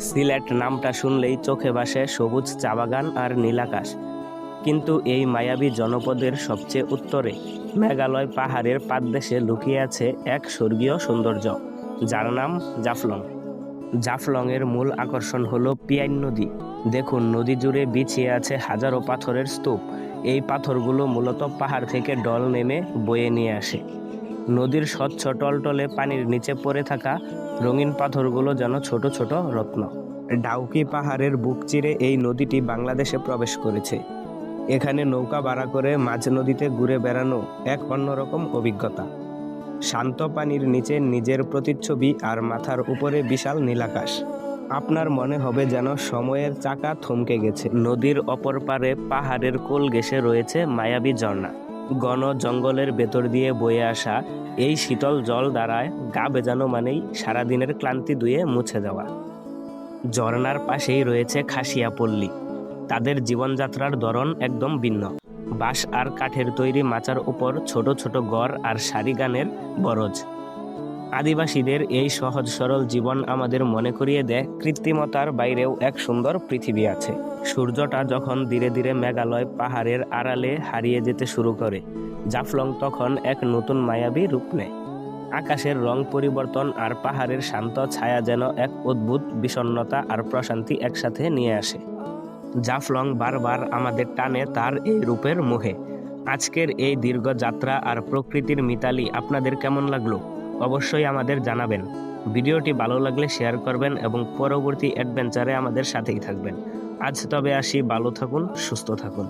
সিলেট নামটা শুনলেই চোখে ভাসে সবুজ চা বাগান আর নীলাকাশ। কিন্তু এই মায়াবী জনপদের সবচেয়ে উত্তরে মেঘালয় পাহাড়ের পাদদেশে লুকিয়ে আছে এক স্বর্গীয় সৌন্দর্য, যার নাম জাফলং। জাফলংয়ের মূল আকর্ষণ হলো পিয়াইন নদী। দেখুন, নদী জুড়ে বিছিয়ে আছে হাজারো পাথরের স্তূপ। এই পাথরগুলো মূলত পাহাড় থেকে ঢল নেমে বয়ে নিয়ে আসে। নদীর স্বচ্ছ টলটলে পানির নিচে পড়ে থাকা রঙিন পাথরগুলো যেন ছোট ছোট রত্ন। ডাউকি পাহাড়ের বুক চিরে এই নদীটি বাংলাদেশে প্রবেশ করেছে। এখানে নৌকা ভাড়া করে মাঝ নদীতে ঘুরে বেড়ানো এক অন্যরকম অভিজ্ঞতা। শান্ত পানির নিচে নিজের প্রতিচ্ছবি আর মাথার উপরে বিশাল নীলাকাশ। আপনার মনে হবে যেন সময়ের চাকা থমকে গেছে। নদীর অপর পারে পাহাড়ের কোল ঘেঁষে রয়েছে মায়াবী ঝর্ণা। ঘন জঙ্গলের ভেতর দিয়ে বয়ে আসা এই শীতল জল দ্বারায় গা ভেজানো মানেই সারাদিনের ক্লান্তি ধুয়ে মুছে দেওয়া। ঝর্ণার পাশেই রয়েছে খাসিয়া পল্লী। তাদের জীবনযাত্রার ধরন একদম ভিন্ন। বাঁশ আর কাঠের তৈরি মাচার উপর ছোট ছোট গড় আর সারি গানের বরজ। আদিবাসীদের এই সহজ সরল জীবন আমাদের মনে করিয়ে দেয় কৃত্রিমতার বাইরেও এক সুন্দর পৃথিবী আছে। সূর্যটা যখন ধীরে ধীরে মেঘালয় পাহাড়ের আড়ালে হারিয়ে যেতে শুরু করে, জাফলং তখন এক নতুন মায়াবী রূপ নেয়। আকাশের রং পরিবর্তন আর পাহাড়ের শান্ত ছায়া যেন এক অদ্ভুত বিষণ্ণতা আর প্রশান্তি একসাথে নিয়ে আসে। জাফলং বারবার আমাদের টানে তার এই রূপের মোহে। আজকের এই দীর্ঘ যাত্রা আর প্রকৃতির মিতালি আপনাদের কেমন লাগলো অবশ্যই আমাদের জানাবেন। ভিডিওটি ভালো লাগলে শেয়ার করবেন এবং পরবর্তী অ্যাডভেঞ্চারে আমাদের সাথেই থাকবেন। আজ তবে আসি, ভালো থাকুন, সুস্থ থাকুন।